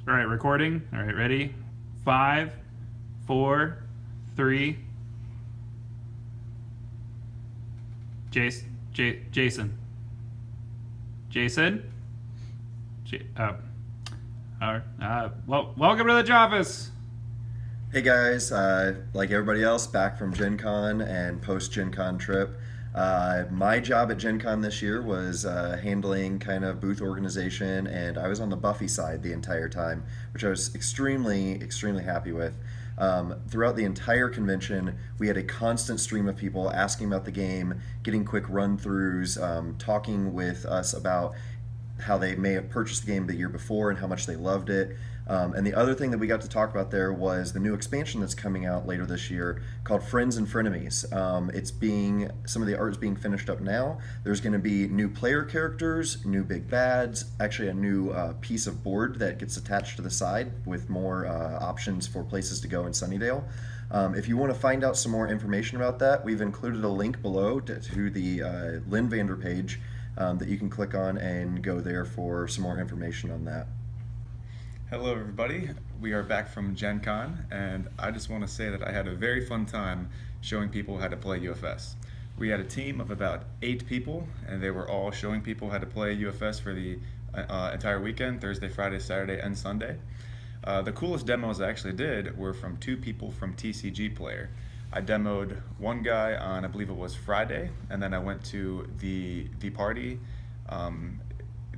All right, recording. All right, ready? 5, 4, 3. Jason. Jason? Welcome to the Joffice. Hey guys, like everybody else, back from Gen Con and post Gen Con trip. My job at Gen Con this year was handling kind of booth organization, and I was on the Buffy side the entire time, which I was extremely happy with. Throughout the entire convention, we had a constant stream of people asking about the game, getting quick run-throughs, talking with us about how they may have purchased the game the year before and how much they loved it. And the other thing that we got to talk about there was the new expansion that's coming out later this year called Friends and Frenemies. Some of the art is being finished up now. There's going to be new player characters, new big bads, actually a new piece of board that gets attached to the side with more options for places to go in Sunnydale. If you want to find out some more information about that, we've included a link below to the Lynn Vander page that you can click on and go there for some more information on that. Hello everybody, we are back from Gen Con, and I just want to say that I had a very fun time showing people how to play UFS. We had a team of about 8 people, and they were all showing people how to play UFS for the entire weekend, Thursday, Friday, Saturday, and Sunday. The coolest demos I actually did were from 2 people from TCG Player. I demoed one guy on, I believe it was Friday, and then I went to the party,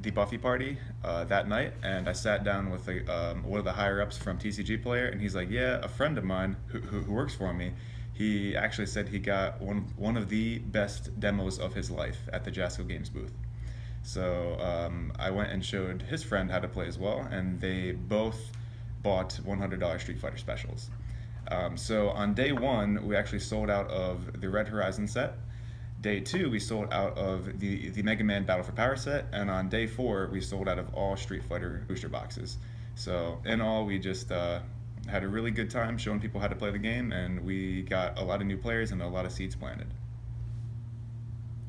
the Buffy party that night, and I sat down with one of the higher ups from TCG Player, and he's like, yeah, a friend of mine who works for me, he actually said he got one of the best demos of his life at the Jasco Games booth. So I went and showed his friend how to play as well, and they both bought $100 Street Fighter specials. So on day 1, we actually sold out of the Red Horizon set. Day 2, we sold out of the Mega Man Battle for Power set, and on day 4, we sold out of all Street Fighter booster boxes. So in all, we just had a really good time showing people how to play the game, and we got a lot of new players and a lot of seeds planted.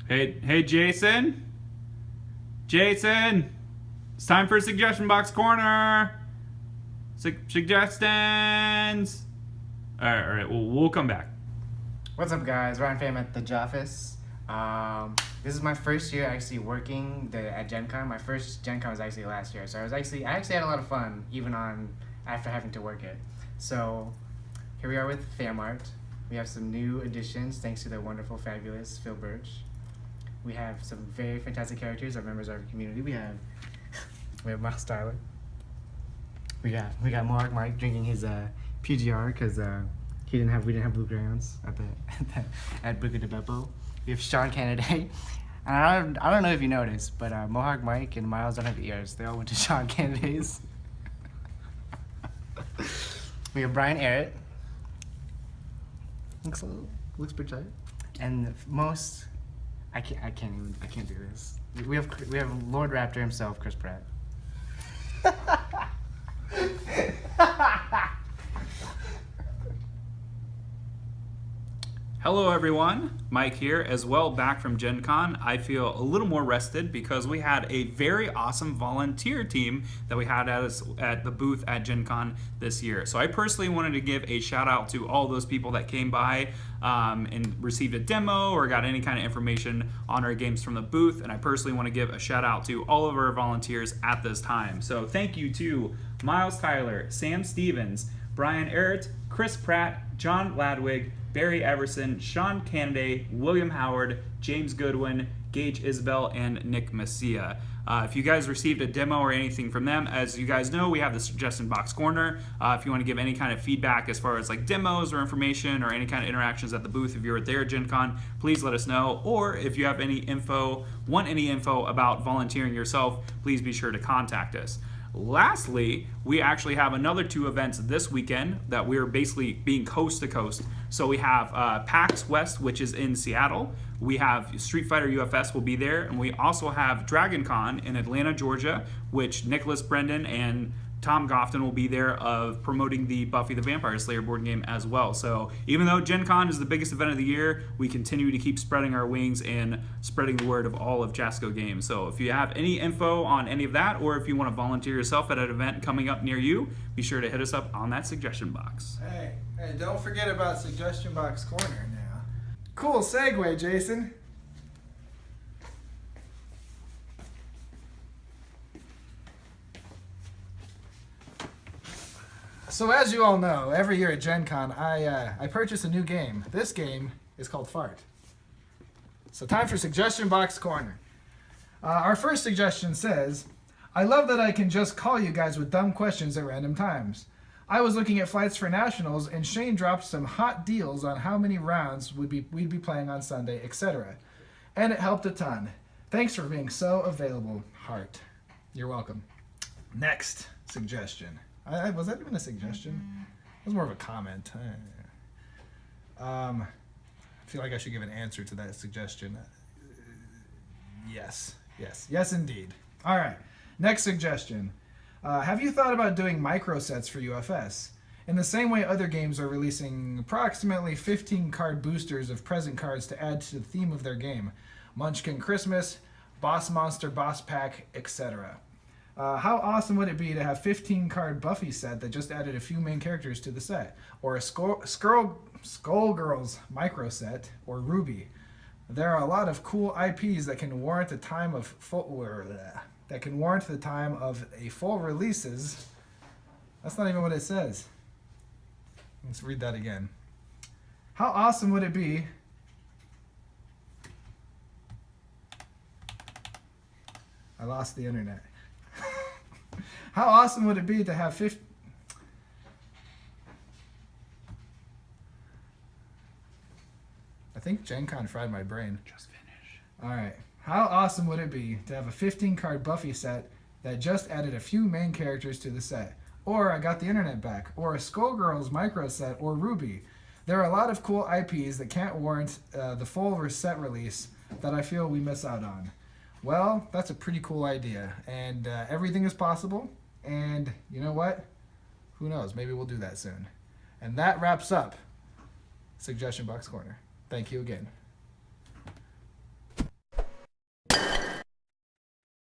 Hey, Jason. Jason, it's time for Suggestion Box Corner. Suggestions. All right. Well, we'll come back. What's up, guys? Ryan Pham at the Joffice. This is my first year actually working at Gen Con. My first Gen Con was actually last year, so I actually had a lot of fun even after having to work it. So here we are with fam art. We have some new additions thanks to the wonderful, fabulous Phil Birch. We have some very fantastic characters, our members of our community. We have Miles Tyler. We got Mark Mike drinking his PGR because we didn't have blue crayons at Brico de Beppo. We have Sean Kennedy. And I don't know if you noticed, but Mohawk Mike and Miles don't have ears. They all went to Sean Kennedy's. We have Brian Arrett. Looks pretty tight. And most, I can't do this. We have Lord Raptor himself, Chris Pratt. Hello everyone, Mike here as well, back from Gen Con. I feel a little more rested because we had a very awesome volunteer team that we had at the booth at Gen Con this year. So I personally wanted to give a shout out to all those people that came by and received a demo or got any kind of information on our games from the booth. And I personally want to give a shout out to all of our volunteers at this time. So thank you to Miles Tyler, Sam Stevens, Brian Arrett, Chris Pratt, John Ladwig, Barry Everson, Sean Kennedy, William Howard, James Goodwin, Gage Isabel, and Nick Messia. If you guys received a demo or anything from them, as you guys know, we have the Suggestion Box Corner. If you want to give any kind of feedback as far as like demos or information or any kind of interactions at the booth, if you were there at Gen Con, please let us know. Or if you have any info, want any info about volunteering yourself, please be sure to contact us. Lastly, we actually have another 2 events this weekend that we're basically being coast to coast. So we have PAX West, which is in Seattle. We have Street Fighter UFS will be there, and we also have Dragon Con in Atlanta, Georgia, which Nicholas Brendan and Tom Gofton will be there of promoting the Buffy the Vampire Slayer board game as well. So even though Gen Con is the biggest event of the year, we continue to keep spreading our wings and spreading the word of all of Jasco games. So if you have any info on any of that, or if you want to volunteer yourself at an event coming up near you, be sure to hit us up on that suggestion box. Hey, don't forget about Suggestion Box Corner now. Cool segue, Jason. So as you all know, every year at Gen Con, I purchase a new game. This game is called Fart. So time for Suggestion Box Corner. Our first suggestion says, I love that I can just call you guys with dumb questions at random times. I was looking at flights for nationals, and Shane dropped some hot deals on how many rounds we'd be playing on Sunday, etc. And it helped a ton. Thanks for being so available, Heart. You're welcome. Next suggestion. Was that even a suggestion? It was more of a comment. I feel like I should give an answer to that suggestion. Yes, indeed. All right. Next suggestion. Have you thought about doing micro sets for UFS? In the same way other games are releasing approximately 15 card boosters of present cards to add to the theme of their game. Munchkin Christmas, Boss Monster Boss Pack, etc. How awesome would it be to have 15 card Buffy set that just added a few main characters to the set? Or a Skullgirls micro set, or Ruby. There are a lot of cool IPs that can warrant the time of a full releases. That's not even what it says. Let's read that again. How awesome would it be? I lost the internet. How awesome would it be to have 50... I think Gen Con fried my brain. Just finish. All right. How awesome would it be to have a 15-card Buffy set that just added a few main characters to the set? Or I got the internet back. Or a Skullgirls micro set, or Ruby. There are a lot of cool IPs that can't warrant the full set release that I feel we miss out on. Well, that's a pretty cool idea. And everything is possible. And you know what? Who knows? Maybe we'll do that soon. And that wraps up Suggestion Box Corner. Thank you again.